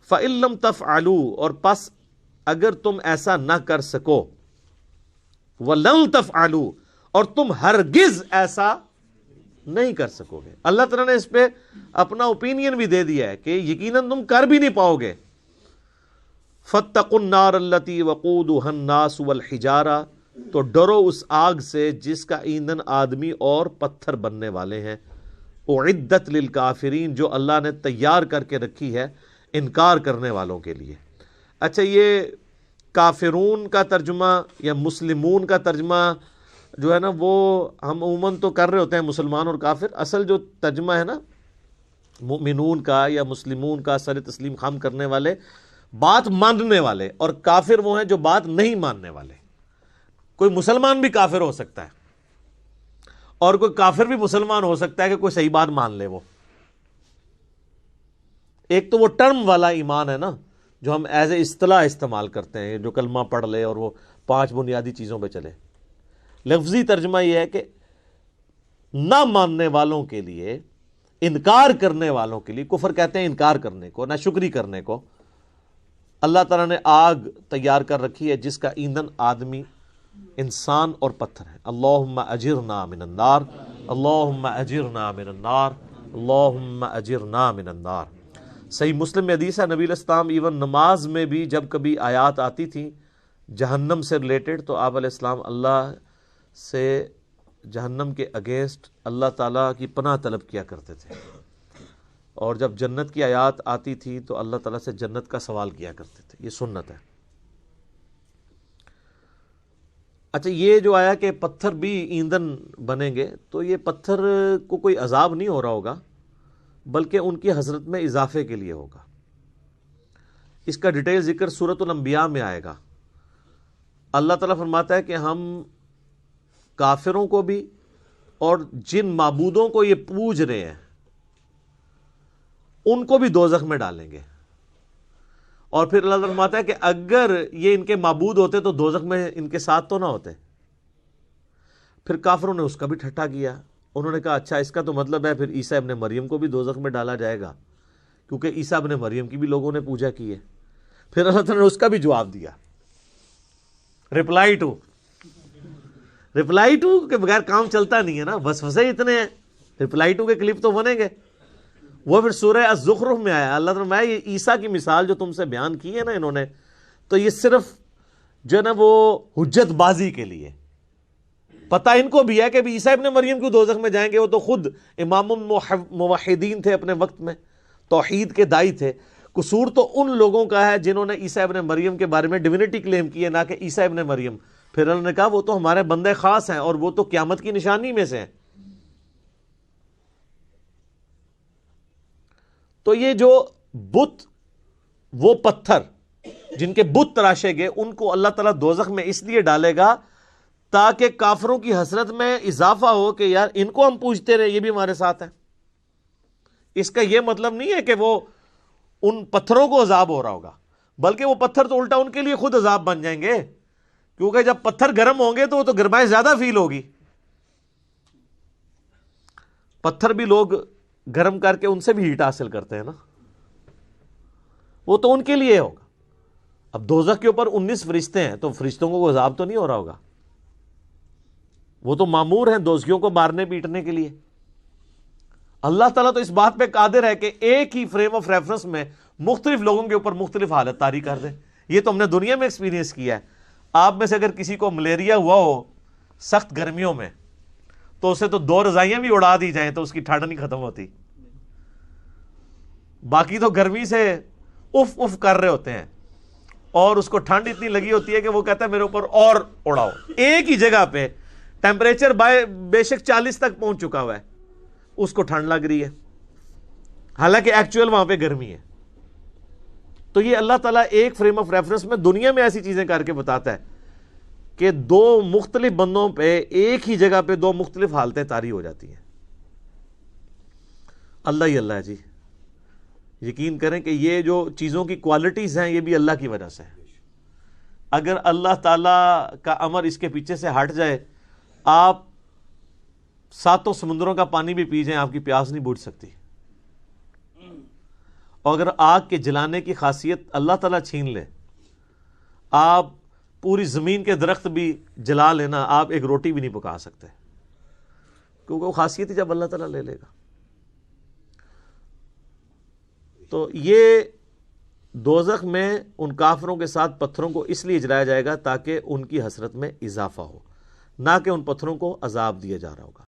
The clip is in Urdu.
فَإِن لَّمْ تَفْعَلُوا، اور پس اگر تم ایسا نہ کر سکو، وَلَن تَفْعَلُوا، اور تم ہرگز ایسا نہیں کر سکو گے۔ اللہ تعالیٰ نے اس پہ اپنا اوپینین بھی دے دیا ہے کہ یقیناً تم کر بھی نہیں پاؤ گے۔ فَاتَّقُوا النَّارَ الَّتِي وَقُودُهَا النَّاسُ وَالْحِجَارَةُ، تو ڈرو اس آگ سے جس کا ایندھن آدمی اور پتھر بننے والے ہیں۔ اعدت للکافرین، جو اللہ نے تیار کر کے رکھی ہے انکار کرنے والوں کے لیے۔ اچھا، یہ کافرون کا ترجمہ یا مسلمون کا ترجمہ جو ہے نا، وہ ہم عموماً تو کر رہے ہوتے ہیں مسلمان اور کافر، اصل جو ترجمہ ہے نا مؤمنون کا یا مسلمون کا، سر تسلیم خم کرنے والے، بات ماننے والے، اور کافر وہ ہیں جو بات نہیں ماننے والے۔ کوئی مسلمان بھی کافر ہو سکتا ہے اور کوئی کافر بھی مسلمان ہو سکتا ہے کہ کوئی صحیح بات مان لے۔ وہ ایک تو وہ ٹرم والا ایمان ہے نا جو ہم ایز اے اصطلاح استعمال کرتے ہیں، جو کلمہ پڑھ لے اور وہ 5 بنیادی چیزوں پہ چلے۔ لفظی ترجمہ یہ ہے کہ نہ ماننے والوں کے لیے، انکار کرنے والوں کے لیے، کفر کہتے ہیں انکار کرنے کو، نہ شکری کرنے کو، اللہ تعالیٰ نے آگ تیار کر رکھی ہے جس کا ایندھن آدمی، انسان اور پتھر ہے۔ اللہم اجرنا من النار، اللہم اجرنا من النار، اللہم اجرنا من النار۔ صحیح مسلم میں حدیث ہے، نبی علیہ السلام ایون نماز میں بھی جب کبھی آیات آتی تھیں جہنم سے ریلیٹڈ تو آپ علیہ السلام اللہ سے جہنم کے اگینسٹ اللہ تعالیٰ کی پناہ طلب کیا کرتے تھے، اور جب جنت کی آیات آتی تھی تو اللہ تعالیٰ سے جنت کا سوال کیا کرتے تھے۔ یہ سنت ہے۔ اچھا، یہ جو آیا کہ پتھر بھی ایندھن بنیں گے، تو یہ پتھر کو کوئی عذاب نہیں ہو رہا ہوگا، بلکہ ان کی حضرت میں اضافے کے لیے ہوگا۔ اس کا ڈیٹیل ذکر سورۃ الانبیاء میں آئے گا۔ اللہ تعالیٰ فرماتا ہے کہ ہم کافروں کو بھی اور جن معبودوں کو یہ پوج رہے ہیں ان کو بھی دوزخ میں ڈالیں گے، اور پھر اللہ تعالیٰ فرماتا ہے کہ اگر یہ ان کے معبود ہوتے تو دوزخ میں ان کے ساتھ تو نہ ہوتے۔ پھر کافروں نے اس کا بھی ٹھٹھا کیا، انہوں نے کہا اچھا اس کا تو مطلب ہے پھر عیسیٰ ابن مریم کو بھی دوزخ میں ڈالا جائے گا، کیونکہ عیسیٰ ابن مریم کی بھی لوگوں نے پوجا کی ہے۔ پھر اللہ تعالیٰ نے اس کا بھی جواب دیا، رپلائی ٹو کے بغیر کام چلتا نہیں ہے نا، وسوسے اتنے ہیں، رپلائی ٹو کے کلپ تو بنیں گے۔ وہ پھر سورہ الزخرف میں آیا، اللہ تعالیٰ نے یہ عیسیٰ کی مثال جو تم سے بیان کی ہے نا انہوں نے، تو یہ صرف جو ہے نا وہ حجت بازی کے لیے، پتہ ان کو بھی ہے کہ عیسیٰ ابن مریم کیوں دوزخ میں جائیں گے، وہ تو خود امام الموحدین تھے اپنے وقت میں، توحید کے دائی تھے۔ قصور تو ان لوگوں کا ہے جنہوں نے عیسیٰ ابن مریم کے بارے میں ڈیوینٹی کلیم کی ہے، نہ کہ عیسیٰ ابن مریم۔ پھر انہوں نے کہا وہ تو ہمارے بندے خاص ہیں اور وہ تو قیامت کی نشانی میں سے ہیں۔ تو یہ جو بت، وہ پتھر جن کے بت تراشے گئے، ان کو اللہ تعالیٰ دوزخ میں اس لیے ڈالے گا تاکہ کافروں کی حسرت میں اضافہ ہو کہ یار ان کو ہم پوجتے رہے، یہ بھی ہمارے ساتھ ہیں۔ اس کا یہ مطلب نہیں ہے کہ وہ ان پتھروں کو عذاب ہو رہا ہوگا، بلکہ وہ پتھر تو الٹا ان کے لیے خود عذاب بن جائیں گے، کیونکہ جب پتھر گرم ہوں گے تو وہ تو گرمائش زیادہ فیل ہوگی۔ پتھر بھی لوگ گرم کر کے ان سے بھی ہیٹ حاصل کرتے ہیں نا، وہ تو ان کے لیے ہوگا۔ اب دوزخ کے اوپر 19 فرشتے ہیں، تو فرشتوں کو عذاب تو نہیں ہو رہا ہوگا، وہ تو مامور ہیں دوزخیوں کو مارنے پیٹنے کے لیے۔ اللہ تعالیٰ تو اس بات پہ قادر ہے کہ ایک ہی فریم آف ریفرنس میں مختلف لوگوں کے اوپر مختلف حالت طاری کر دے۔ یہ تو ہم نے دنیا میں ایکسپیرینس کیا ہے۔ آپ میں سے اگر کسی کو ملیریا ہوا ہو سخت گرمیوں میں، تو اسے تو 2 رضائیاں بھی اڑا دی جائیں تو اس کی ٹھنڈ نہیں ختم ہوتی، باقی تو گرمی سے اف اف کر رہے ہوتے ہیں، اور اس کو ٹھنڈ اتنی لگی ہوتی ہے کہ وہ کہتا ہے میرے اوپر اور اڑاؤ۔ ایک ہی جگہ پہ ٹیمپریچر بے شک 40 تک پہنچ چکا ہوا ہے، اس کو ٹھنڈ لگ رہی ہے، حالانکہ ایکچوئل وہاں پہ گرمی ہے۔ تو یہ اللہ تعالیٰ ایک فریم آف ریفرنس میں دنیا میں ایسی چیزیں کر کے بتاتا ہے کہ 2 مختلف بندوں پہ ایک ہی جگہ پہ 2 مختلف حالتیں طاری ہو جاتی ہیں۔ اللہ ہی اللہ ہے جی، یقین کریں کہ یہ جو چیزوں کی کوالٹیز ہیں یہ بھی اللہ کی وجہ سے ہے۔ اگر اللہ تعالیٰ کا امر اس کے پیچھے سے ہٹ جائے، آپ 7 سمندروں کا پانی بھی پی جائیں آپ کی پیاس نہیں بجھ سکتی۔ اور اگر آگ کے جلانے کی خاصیت اللہ تعالیٰ چھین لے، آپ پوری زمین کے درخت بھی جلا لینا، آپ ایک روٹی بھی نہیں پکا سکتے، کیونکہ وہ خاصیت ہی جب اللہ تعالیٰ لے لے گا۔ تو یہ دوزخ میں ان کافروں کے ساتھ پتھروں کو اس لیے جلایا جائے گا تاکہ ان کی حسرت میں اضافہ ہو، نہ کہ ان پتھروں کو عذاب دیا جا رہا ہوگا۔